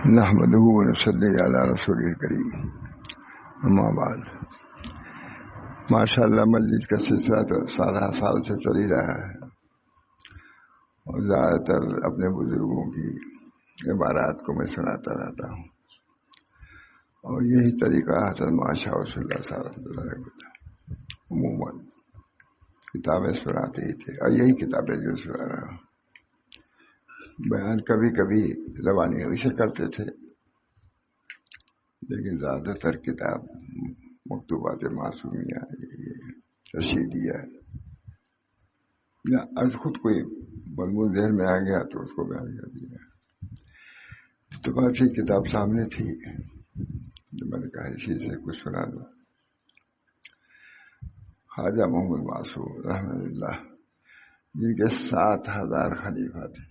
نحمدہ و نصلی علی رسول کریم، اما بعد۔ ماشاء اللہ مجلس کا سلسلہ تو 17 سال سے چل ہی رہا ہے، اور زیادہ تر اپنے بزرگوں کی عبارات کو میں سناتا رہتا ہوں، اور یہی طریقہ حضرت معاشہ رسول اللہ صلی اللہ علیہ وسلم عموماً کتابیں سناتے ہی تھے، اور یہی کتابیں جو سنا رہا ہوں۔ بیان کبھی کبھی زبانی اسے کرتے تھے، لیکن زیادہ تر کتاب مکتوبات معصومیہ، رشیدیہ، یا از خود کوئی مضمون ذہن میں آ گیا تو اس کو بیان کر دیا۔ تو کافی کتاب سامنے تھی جو میں نے کہا اسی سے کچھ سنا دو۔ خواجہ محمد معصوم رحمۃ اللہ، جن کے 7,000 خلیفہ تھے،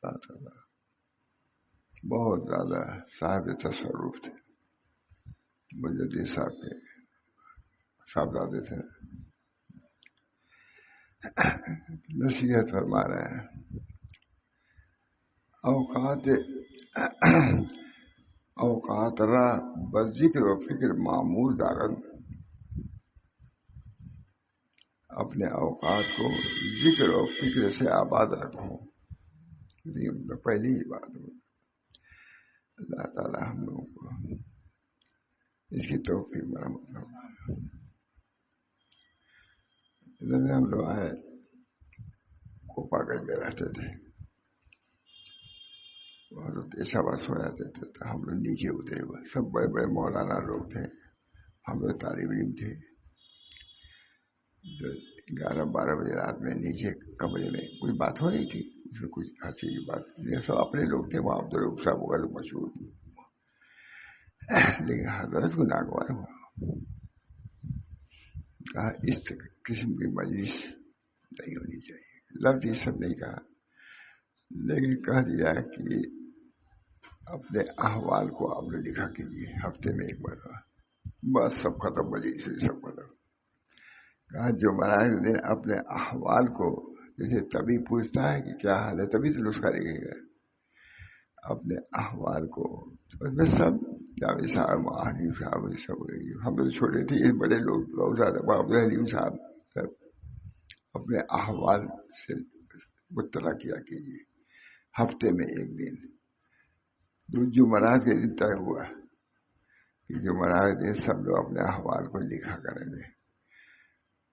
7,000، بہت زیادہ صاحب تصرف تھے، مجدد صاحب کے صاحبزادے تھے۔ نصیحت فرما رہے ہیں، اوقات را بذکر و فکر معمور دارن، اپنے اوقات کو ذکر و فکر سے آباد رکھو۔ یہ پہلی ہی بات ہو، اللہ تعالی ہم لوگوں کو اس کی توفیق مرحمت ہو۔ ہم لوگ آئے کوپا گنج میں رہتے تھے، حضرت شبا سو جاتے تھے تو ہم لوگ نیچے اترے ہوئے، سب بڑے بڑے مولانا لوگ تھے، ہم لوگ طالب علم تھے۔ 11-12 بجے رات میں نیچے کمرے میں کوئی بات ہو رہی تھی، اس میں کچھ ہنسی کی بات نہیں، سب اپنے لوگ تھے وہاں، عبدالرؤف صاحب وغیرہ مشہور تھے، لیکن حضرت کو ناگوار ہوا، کہا اس قسم کی مجلس نہیں ہونی چاہیے۔ لفظ یہ سب نہیں کہا، لیکن کہہ دیا کہ اپنے احوال کو آپ نے لکھا کیجیے ہفتے میں ایک بار، بس سب ختم، مجلس سب ختم۔ کہا جمعرات کے دن اپنے احوال کو، جیسے طبی پوچھتا ہے کہ کیا حال ہے، تبھی تو نسخہ لکھے گا، اپنے احوال کو، اس میں سب جاوید صاحب، حنیف صاحب، سب ہم لوگ چھوٹے تھے، یہ بڑے لوگ بہت زیادہ، حنیف صاحب سب اپنے احوال سے مطلع کیا کیجیے ہفتے میں ایک دن۔ تو جمعرات کے دن طے ہوا کہ جمعرات کے دن سب لوگ اپنے احوال کو لکھا کریں گے۔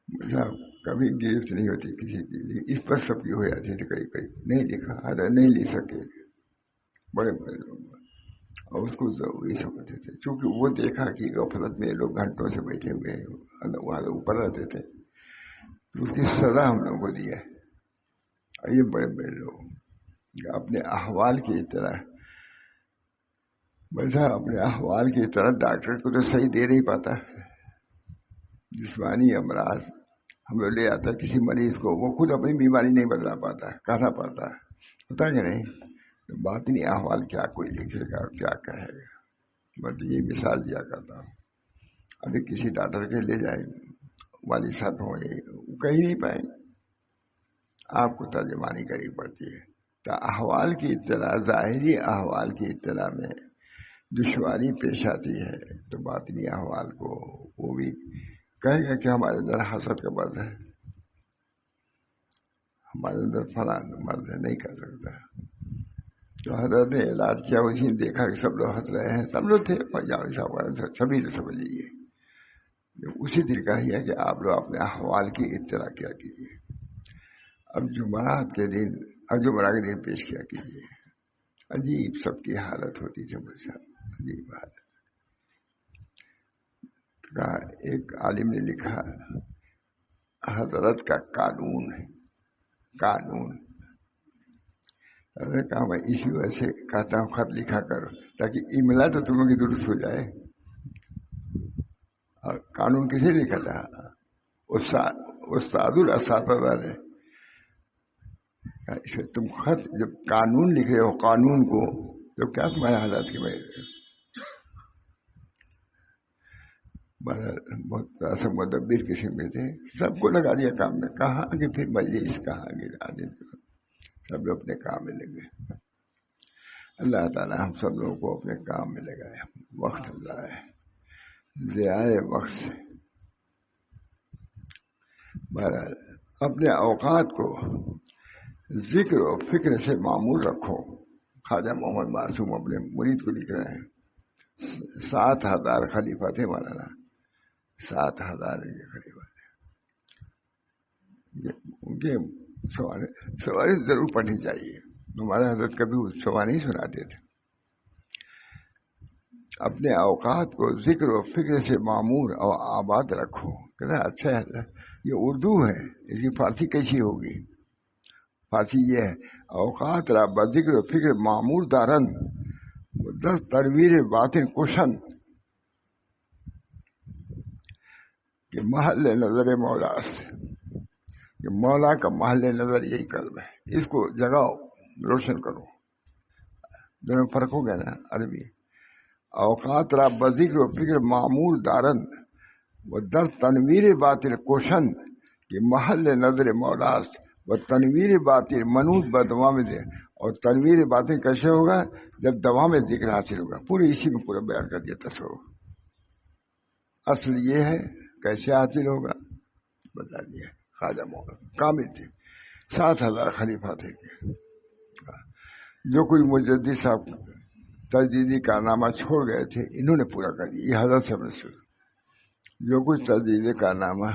مطلب کبھی گرفت نہیں ہوتی کسی کی، اس پر سب کی ہو جاتی تھی، کئی نہیں لکھا، نہیں لکھ سکے بڑے بڑے لوگ، اور اس کو ضروری سمجھتے تھے، چونکہ وہ دیکھا کہ غفلت میں لوگ گھنٹوں سے بیٹھے ہوئے وہاں اوپر رہتے تھے، تو اس کی سزا ہم لوگوں کو دی ہے۔ اور یہ بڑے بڑے لوگ اپنے احوال کی طرح، بس اپنے احوال کی طرح ڈاکٹر کو تو صحیح دے نہیں پاتا، جسمانی امراض ہم لوگ لے آتا ہے کسی مریض کو، وہ خود اپنی بیماری نہیں بدلا پاتا، کہنا پڑتا ہے، ہوتا کہ نہیں؟ تو باطنی احوال کیا کوئی لکھے گا اور کیا کہے گا؟ بس یہ مثال دیا کرتا ہوں۔ ابھی کسی ڈاکٹر کے لے جائیں، والد صاحب ہو گئے، وہ کہہ نہیں پائیں، آپ کو ترجمانی کرنی پڑتی ہے۔ تو احوال کی اطلاع، ظاہری احوال کی اطلاع میں دشواری پیش آتی ہے، تو باطنی احوال کو وہ بھی کہے گا کہ ہمارے اندر حسد کا مرض ہے، ہمارے اندر فلاں مرض ہے، نہیں کر سکتا۔ تو حضرت نے علاج کیا، اسی نے دیکھا کہ سب لوگ ہنس رہے ہیں، سب لوگ تھے، سبھی نے سمجھ لیجیے، اسی دن کا ہی ہے کہ آپ لوگ اپنے احوال کی اطلاع کیا کیجیے، اب جمعرات کے دن اور جمعرات کے دن پیش کیا کیجیے۔ عجیب سب کی حالت ہوتی تھی، مجھ سے عجیب حالت۔ ایک عالم نے لکھا، حضرت کا قانون ہے، قانون، حضرت کہا میں اسی وجہ سے کہتا ہوں خط لکھا کرو، تاکہ املا تو تمہیں کی درست ہو جائے۔ اور قانون کسے لکھا تھا؟ استاد الاساتذہ نے۔ تم خط جب قانون لکھ رہے ہو قانون کو، تو کیا تمہارے حالات کی وجہ سے؟ بہت ایسا مدبر قسم میں تھے، سب کو لگا دیا کام میں، کہاں کہ پھر مجلس کہاں گے، سب لوگ اپنے کام میں لگے۔ اللہ تعالیٰ ہم سب لوگوں کو اپنے کام میں لگائے، وقت ضیاء وقت سے بہرحال اپنے اوقات کو ذکر و فکر سے معمول رکھو۔ خواجہ محمد معصوم اپنے مرید کو لکھ رہے ہیں، 7,000 خلیفہ تھے مولانا، 7,000 کے خلیفہ تھے، ان کے سواری ضرور پڑھنی چاہیے۔ ہمارے حضرت کبھی سوال نہیں سناتے تھے۔ اپنے اوقات کو ذکر و فکر سے معمور اور آباد رکھو۔ کہنا اچھا ہے، یہ اردو ہے، اس کی فارسی کیسی ہوگی؟ فارسی یہ ہے، اوقات را بذکر و فکر معمور دارن دس تنویر باطن کشن کہ محل نظر مولا سے، کہ مولا کا محل نظر یہی قلب ہے، اس کو جگاؤ، روشن کرو۔ دونوں فرق ہو گیا نا عربی۔ اوقات را بذکر و فکر معمول دارن و در تنویر باطن کوشن کہ محل نظر مولاست و تنویر باطن منوط بدوام دے۔ اور تنویر باطن کیسے ہوگا؟ جب دوام ذکر حاصل ہوگا۔ پورے اسی میں پورا بیان کر دیا تصور۔ اصل یہ ہے کیسے حاصل ہوگا بتا دیا۔ خواجہ محمد کامل تھے، 7,000 خلیفہ تھے۔ جو کوئی مجدد صاحب تجدیدی کارنامہ چھوڑ گئے تھے، انہوں نے پورا کر دیا۔ یہ حضرت سے منسوب، جو کچھ تجدیدی کارنامہ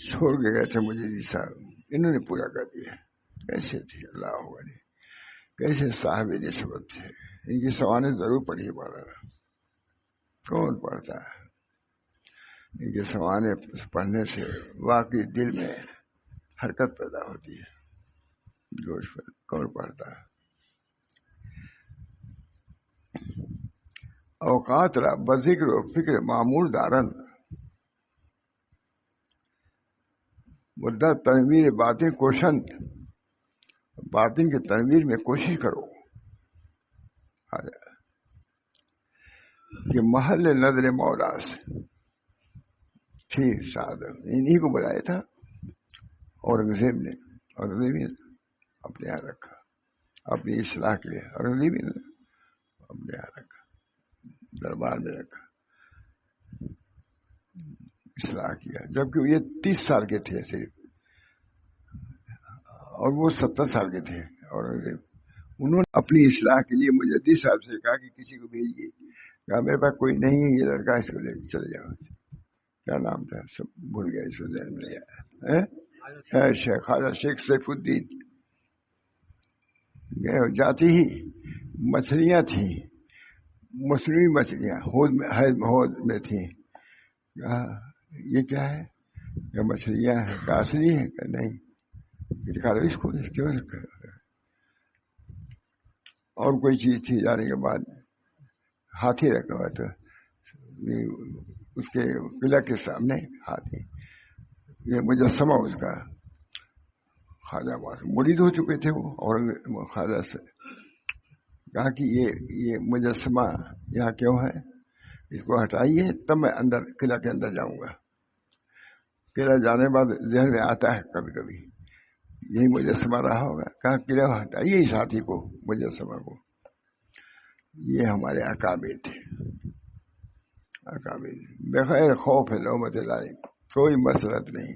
چھوڑ کے گئے تھے مجدد صاحب، انہوں نے پورا کر دیا۔ کیسے تھے اللہ علیہ، کیسے صاحب نسبت تھے۔ ان کی سوانح ضرور پڑھی مولانا، کون پڑھتا ہے؟ ان کی سوانح پڑھنے سے واقعی دل میں حرکت پیدا ہوتی ہے، جوش پر کون پڑھتا ہے؟ اوقات را بذکر و فکر معمول دارن مدت تنویر باطن کوشن، باطن کی تنویر میں کوشش کرو کہ محل نظر مولا سے ٹھیک سعادت۔ انہی کو بلایا تھا اورنگزیب نے، اورنگزیب نے اپنے یہاں رکھا اپنی اصلاح کے لیے، اورنگزیب نے اپنے یہاں رکھا، دربار میں رکھا، اصلاح کیا، جبکہ یہ 30 سال کے تھے صرف، اور وہ 70 سال کے تھے۔ اور انہوں نے اپنی اصلاح کے لیے مجدد صاحب سے کہا کہ کسی کو بھیجیے، کہا میرے پاس کوئی نہیں ہے، یہ لڑکا اس کو لے کے چلے جاؤ۔ کیا نام تھا؟ سب بھول گیا، اس کو ذہن میں آیا۔ شیخ خواجہ شیخ سیف الدین گئے، جاتی ہی مچھلیاں تھیں، مصنوعی مچھلیاں حوض میں تھیں۔ یہ کیا ہے؟ یہ مچھلیاں ہیں، اصلی ہے کہ نہیں؟ دکھا دو اس کو، کیوں رکھا؟ اور کوئی چیز تھی، جانے کے بعد ہاتھی رکھا ہوا تھا اس کے قلعہ کے سامنے، ہاتھی، یہ مجسمہ اس کا۔ خواجہ مرید ہو چکے تھے وہ، اور خواجہ سے کہا کہ یہ مجسمہ یہاں کیوں ہے، اس کو ہٹائیے تب میں اندر قلعہ کے اندر جاؤں گا۔ قلعہ جانے بعد ذہن میں آتا ہے کبھی کبھی یہی مجسمہ رہا ہوگا، کہاں قلعہ ہٹائیے اس ہاتھی کو، مجسمہ کو۔ یہ ہمارے اکابر تھے، اکابر بغیر خوف لومۃ لائق، کوئی مسلط نہیں۔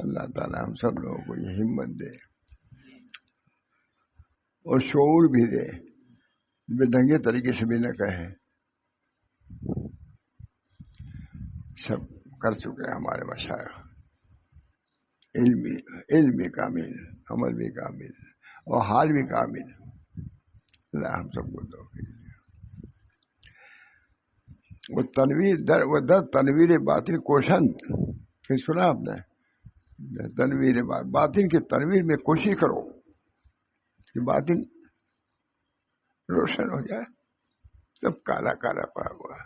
اللہ تعالیٰ ہم سب لوگوں کو یہ ہمت دے اور شعور بھی دے، بے ڈھنگے طریقے سے بھی نہ کہیں۔ سب کر چکے ہیں ہمارے مشائخ، علم بھی کامل، عمل بھی کامل، اور حال بھی کامل۔ اللہ ہم سب کو توفیق دے۔ وہ در تنویر باطن کوشن، پھر سنا آپ نے؟ تنویر باطن کی تنویر میں کوشش کرو کہ باطن روشن ہو جائے، سب کالا کالا پڑا ہوا۔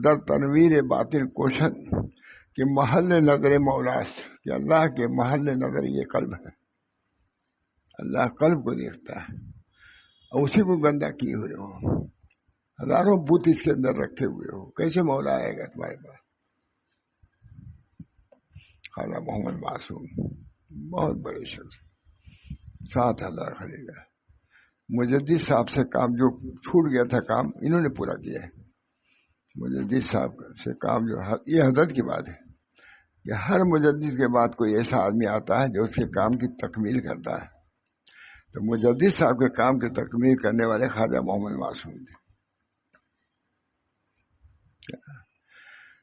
در تنویر باطن کوشن کہ محل نظر مولاس، کہ اللہ کے محل نظر یہ قلب ہے۔ اللہ قلب کو دیکھتا ہے، اور اسی کو گندا کیے ہوئے ہو، ہزاروں بت اس کے اندر رکھے ہوئے ہو، کیسے مولا آئے گا تمہارے پاس؟ خواجہ محمد معصوم بہت بڑے شخص 7,000 خریدا. مجدد صاحب سے کام جو چھوٹ گیا تھا کام انہوں نے پورا کیا ہے. مجدد صاحب سے کام جو یہ حضرت کی بات ہے کہ ہر مجدد کے بعد کوئی ایسا آدمی آتا ہے جو اس کے کام کی تکمیل کرتا ہے. تو مجدد صاحب کے کام کی تکمیل کرنے والے خواجہ محمد معصوم تھے.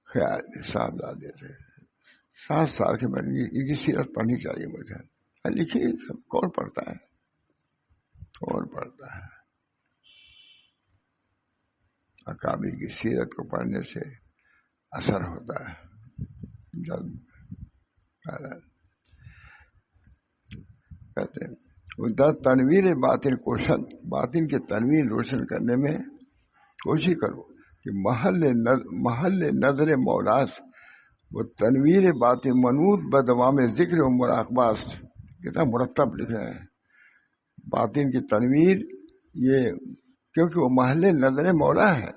خیال صاحبزادے تھے 7 سال کے بعد. ان کی سیرت پڑھنی چاہیے مجھے. لکھی سب کون پڑھتا ہے؟ کون پڑھتا ہے؟ اکابر کی سیرت کو پڑھنے سے اثر ہوتا ہے. کہتے ہیں تنویر باطن کوشن، باطن کے تنویر روشن کرنے میں کوشش کرو کہ محل نظر مولاس وہ تنویر باطن منوط بدوام ذکر و مراقبات. کتنا مرتب لکھ رہے ہیں باطن کی تنویر، یہ کیونکہ وہ محل نظر مولا ہے،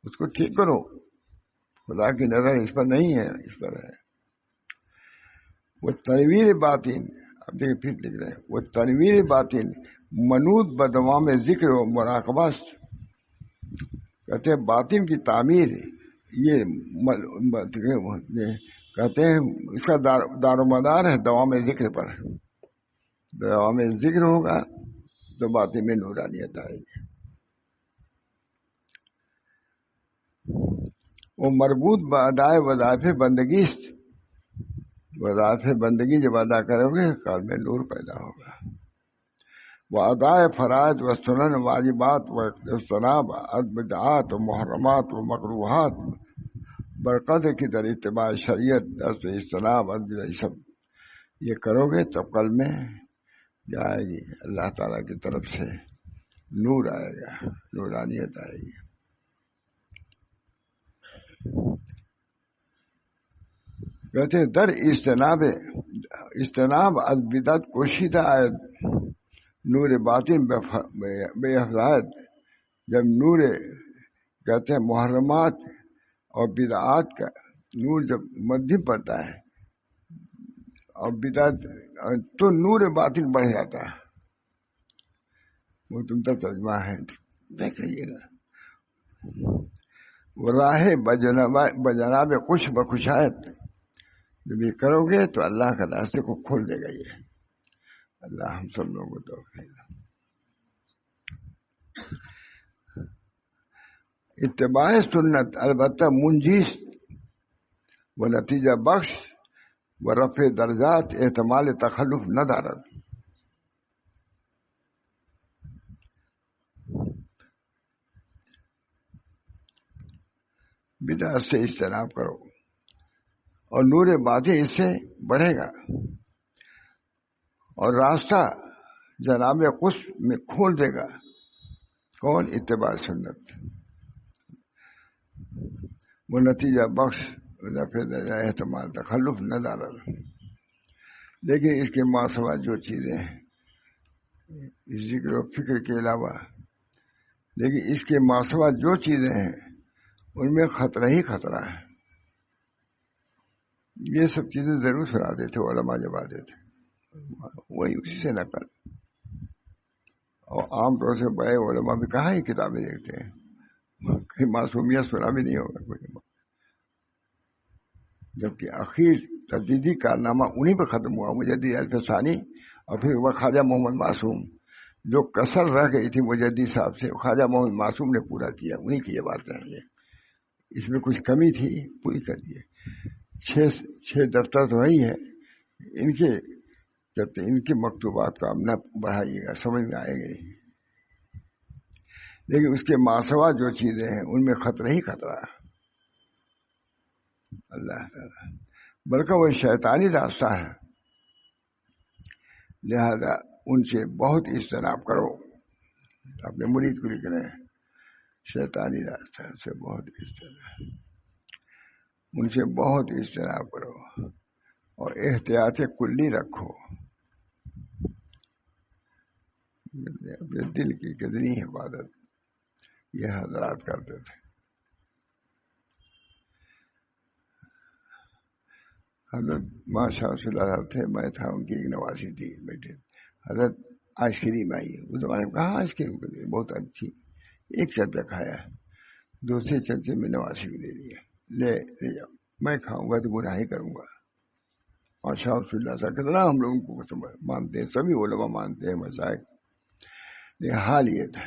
اس کو ٹھیک کرو. خدا کی نظر اس پر نہیں ہے، اس پر ہے. وہ تنویر باطن، اب دیکھیں پھر لکھ رہے ہیں وہ تنویر باطن منوط بدوام ذکر و مراقبات. کہتے ہیں باطن کی تعمیر، یہ کہتے ہیں اس کا دار و مدار ہے دوام ذکر پر. دوام ذکر ہوگا تو باطن میں نورانیت آئے گی. وہ مربوط بادائے وظائف بندگی، وظائف بندگی جب ادا کرو گے قلب میں نور پیدا ہوگا. وہ ادائے فرائض و سنن واجبات و اجتناب بدعات و محرمات و مکروہات برقد کی در اتباع شریعت دست اجتناب سب یہ کرو گے تو قلب میں جائے گی اللہ تعالیٰ کی طرف سے نور آئے گا، نورانیت آئے گی. کہتے ہیں در اجتناب از بدعت کوشیدہ آئے نور باطن بے حفاظت. جب نور کہتے ہیں محرمات اور بدعات کا نور جب مدھم پڑتا ہے اور بدعت تو نور باطن بڑھ جاتا ہے. وہ تم کا ترجمہ ہے، دیکھ لیجیے گا. وہ راہ بجناب خوش بخوشایت جب یہ کرو گے تو اللہ کا راستے کو کھول دے گا. یہ اللہ ہم سب لوگوں کو توفیق. اتباع سنت البتہ منجیز و نتیجہ بخش و رفع درجات احتمال تخلف نہ دارد. بدعت سے اجتناب کرو اور نور باطن اس سے بڑھے گا اور راستہ جناب قص میں کھول دے گا. کون؟ اتباع سنت. وہ نتیجہ بخش احتمال تخلف نہ ڈالا. لیکن اس کے ماسوا جو چیزیں ہیں ذکر و فکر کے علاوہ، لیکن اس کے ماسوا جو چیزیں ہیں ان میں خطرہ ہی خطرہ ہے. یہ سب چیزیں ضرور سناتے تھے علماء جب آتے تھے، وہی اسی سے نقل. اور عام طور سے بڑے علماء بھی کہاں ہی کتابیں دیکھتے ہیں، کہیں معصومیت سنا بھی نہیں ہوگا کوئی. جبکہ اخیر تجدیدی کارنامہ انہی پہ ختم ہوا، مجدد الف ثانی اور پھر وہ خواجہ محمد معصوم. جو کسر رہ گئی تھی مجدد صاحب سے خواجہ محمد معصوم نے پورا کیا. انہی کی یہ باتیں ہیں. اس میں کچھ کمی تھی پوری کر دیے. 6 دفتر تو وہی ہے. ان کے مکتوبات کو آپ نہ بڑھائیے گا، سمجھ میں آئے گا. لیکن اس کے ماسوا جو چیزیں ہیں ان میں خطرہ ہی خطرہ ہے. اللہ تعالیٰ بلکہ وہ شیطانی راستہ ہے، لہذا ان سے بہت اجتناب کرو. اپنے مرید کو لکھ رہے ہیں شیطانی راستہ سے بہت اجتناب، ان سے بہت اجتناب کرو اور احتیاط کلی رکھو. اپنے دل کی کتنی حفاظت یہ حضرات کرتے تھے. حضرت ماشاء اللہ تھے، میں تھا، ان کی ایک نوازی تھی بیٹے، حضرت آئس کریم آئی، اس زمانے میں کہا آئس کریم بہت اچھی، ایک چمچہ کھایا، دوسرے چمچے میں نوازی بھی دے دیا، لے جاؤ، میں کھاؤں گا تو گناہ ہی کروں گا۔ اور شاہ رسول اللہ صاحب کتنا ہم لوگوں کو مانتے ہیں، سبھی علماء مانتے ہیں مشائخ، لیکن حال یہ تھا،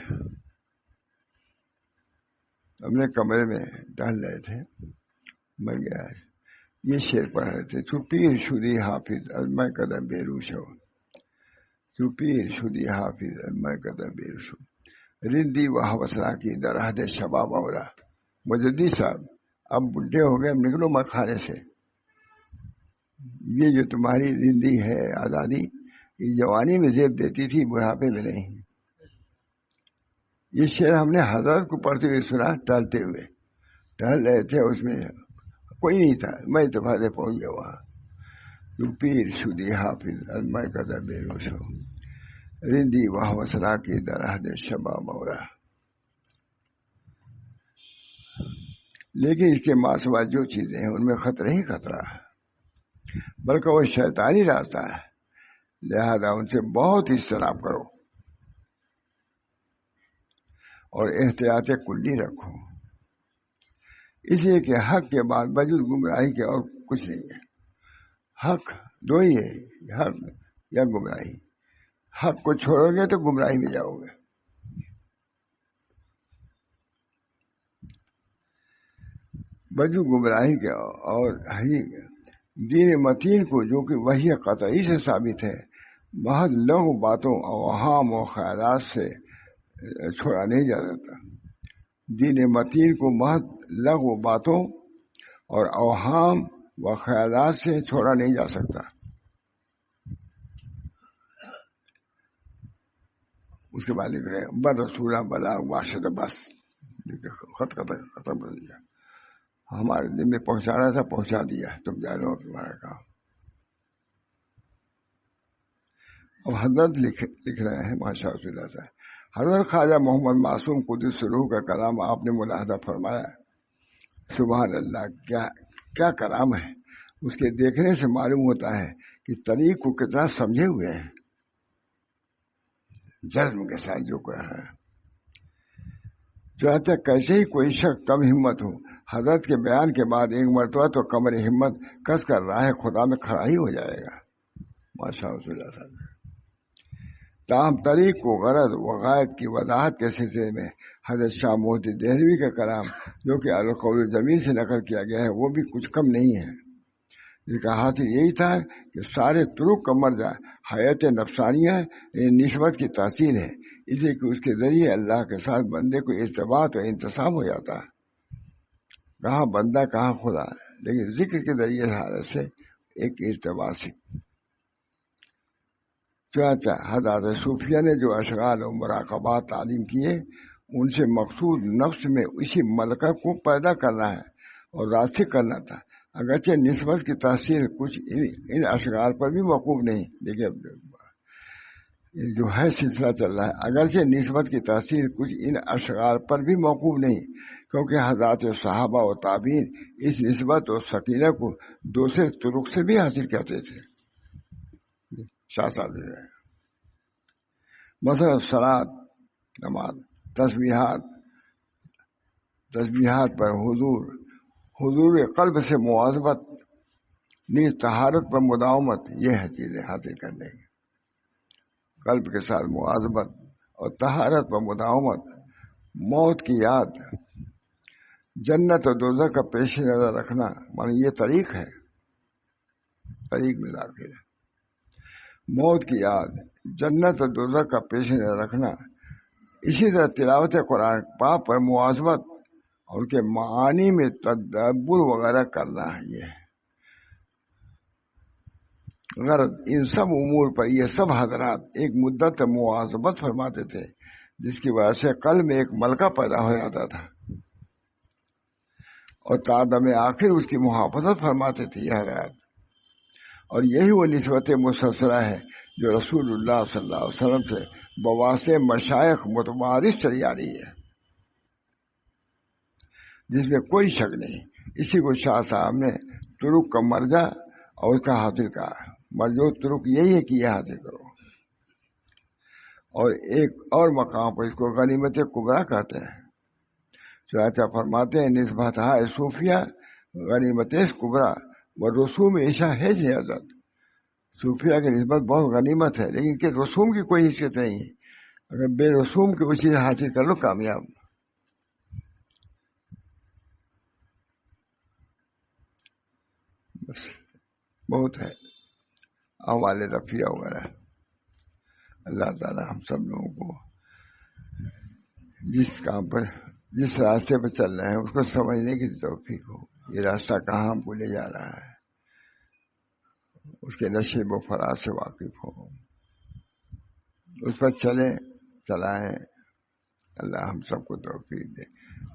اپنے کمرے میں ٹہل رہے تھے، مر گیا ہے، یہ شعر پڑھ رہے تھے، تو پیر شدی حافظ میں قدم بیروش ہو، تو پیر شدی حافظ میں قدم بیروش ہو، رندی و حوصلہ کی درحد شباب اولا۔ مجدی صاحب اب بڈھے ہو گئے، اب نکلو مت خانے سے، یہ جو تمہاری رندی ہے آزادی، یہ جوانی میں زیب دیتی تھی، بڑھاپے میں نہیں۔ یہ شعر ہم نے حضرت کو پڑھتے ہوئے سنا، ٹہلتے ہوئے، ٹہل رہے تھے، اس میں کوئی نہیں تھا، میں اتفاق سے پہنچ گیا وہاں، تو پیر شدی حافظ میں قدم بیروش ہو، رندی و حوصلہ کی درحد شباب اولا۔ لیکن اس کے ماسوا جو چیزیں ہیں ان میں خطرہ ہی خطرہ ہے، بلکہ وہ شیطانی راستہ ہے، لہذا ان سے بہت اجتناب کرو اور احتیاط کلی رکھو، اس لیے کہ حق کے بعد وجود گمراہی کے اور کچھ نہیں ہے، حق دو ہی ہے، حق یا گمراہی، حق کو چھوڑو گے تو گمراہی میں جاؤ گے۔ وجود گمراہی کے اور دین متین کو، جو کہ وحی قطعی سے ثابت ہے، محض لغو باتوں اوہام و خیالات سے چھوڑا نہیں جا سکتا۔ دین متین کو محض لغو باتوں اور اوہام و خیالات سے چھوڑا نہیں جا سکتا۔ اس کے بعد لکھ رہے ہیں بد رسولہ بلا واشد، بس خط ختم کر دیا، ہمارے دل میں پہنچانا تھا پہنچا دیا، تم جانو تمہارا کام۔ اب حضرت لکھ رہے ہیں ماشاء اللہ صاحب، حضرت خواجہ محمد معصوم قدس روح کا کلام آپ نے ملاحظہ فرمایا، سبحان اللہ، کیا کلام ہے، اس کے دیکھنے سے معلوم ہوتا ہے کہ طریق کو کتنا سمجھے ہوئے ہیں، جذب کے ساتھ جو کہہ رہا ہے، چاہتے کیسے ہی کوئی شخص کم ہمت ہو، حضرت کے بیان کے بعد ایک مرتبہ تو کمر ہمت کس کر راہ خدا میں کھڑا ہی ہو جائے گا، ماشاء اللہ صاحب۔ تاہم طریق کو غرض و غایت کی وضاحت کے سلسلے میں حضرت شاہ محدث دہلوی کا کلام، جو کہ القول الجمیل سے نقل کیا گیا ہے، وہ بھی کچھ کم نہیں ہے۔ اس کا حاصل یہی تھا کہ سارے طرق کا مرجع حیات نفسانیہ نسبت کی تاثیر ہے، اس لیے کہ اس کے ذریعے اللہ کے ساتھ بندے کو ارتباط و انتصاب ہو جاتا ہے، کہاں بندہ کہاں خدا، لیکن ذکر کے ذریعے حالت سے ایک ارتباط سے۔ چاچا حضرت صوفیہ نے جو اشغال و مراقبات تعلیم کیے، ان سے مقصود نفس میں اسی ملکہ کو پیدا کرنا ہے اور راسخ کرنا تھا، اگرچہ نسبت کی تاثیر کچھ ان اشغال پر بھی موقوف نہیں۔ دیکھیے جو ہے سلسلہ چل رہا ہے، اگرچہ نسبت کی تاثیر کچھ ان اشغال پر بھی موقوف نہیں، کیونکہ حضرات صحابہ و تابعین اس نسبت و سکینہ کو دوسرے طرق سے بھی حاصل کرتے تھے۔ شاہ صاحب مثلا صلاۃ، نماز، تسبیحات پر حضور قلب سے مواظبت، نیز طہارت پر مداومت، یہ ہے چیزیں حاصل کرنے کی، قلب کے ساتھ مواظبت اور طہارت پر مداومت، موت کی یاد، جنت و دوزخ کا پیش نظر رکھنا، مانے یہ طریق ہے، طریق میں داخل ہے۔ موت کی یاد، جنت و دوزخ کا پیش نظر رکھنا، اسی طرح تلاوت قرآن پاک پر مواظبت اور ان کے معانی میں تدبر وغیرہ کرنا ہے۔ یہ غرض ان سب امور پر یہ سب حضرات ایک مدت مواظبت فرماتے تھے، جس کی وجہ سے قلب میں ایک ملکہ پیدا ہو جاتا تھا، اور تعدم آخر اس کی محافظت فرماتے تھے یہ حضرات، اور یہی وہ نسبت مسلسلہ ہے جو رسول اللہ صلی اللہ علیہ وسلم سے بواسطہ مشائخ متوارث چلی آ رہی ہے، جس میں کوئی شک نہیں۔ اسی کو شاہ صاحب نے طرق کا مرجع اور اس کا حاصل کہا ہے، مرجو ترک یہی ہے کہ یہ حاصل کرو۔ اور ایک اور مقام پر اس کو غنیمت کبریٰ کہتے ہیں، چنانچہ فرماتے ہیں نسبت صوفیہ غنیمت کبریٰ و رسوم عشا ہے حضرت، صوفیہ کی نسبت بہت غنیمت ہے، لیکن کہ رسوم کی کوئی حیثیت نہیں ہے، اگر بے رسوم کی کوئی چیز حاصل کر لو کامیاب۔ بس بہت ہے احوال رفیع وغیرہ۔ اللہ تعالی ہم سب لوگوں کو جس کام پر جس راستے پہ چل رہے ہیں اس کو سمجھنے کی توفیق ہو، یہ راستہ کہاں ہم کو لے جا رہا ہے، اس کے نشیب و فراز سے واقف ہو، اس پر چلائیں۔ اللہ ہم سب کو توفیق دے۔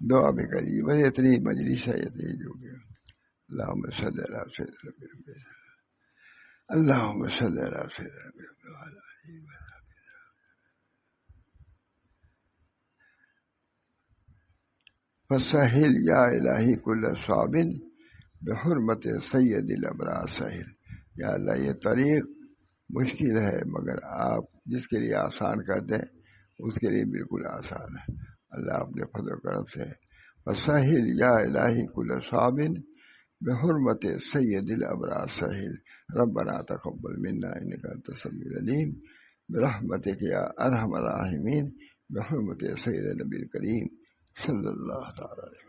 دعا بھی کریے، بس اتنی مجلس ہے، اتنی جو گیا۔ اللہم صلی اللہ سیدنا اللہم صلی اللہ سیدنا فسہل یا الہی کل صعب بحرمت سید الابرار سہل۔ یا اللہ یہ طریق مشکل ہے مگر آپ جس کے لیے آسان کر دیں اس کے لیے بالکل آسان ہے۔ اللہ اپنے فضل و کرم سے فسہل یا الہی کل صعب بحرمت سید الابرار سہل۔ ربنا تقبل منا انک انت السمیع العلیم برحمتک یا ارحم الراحمین بحرمت سید نبی کریم صلی اللہ تعالی علیہ وسلم۔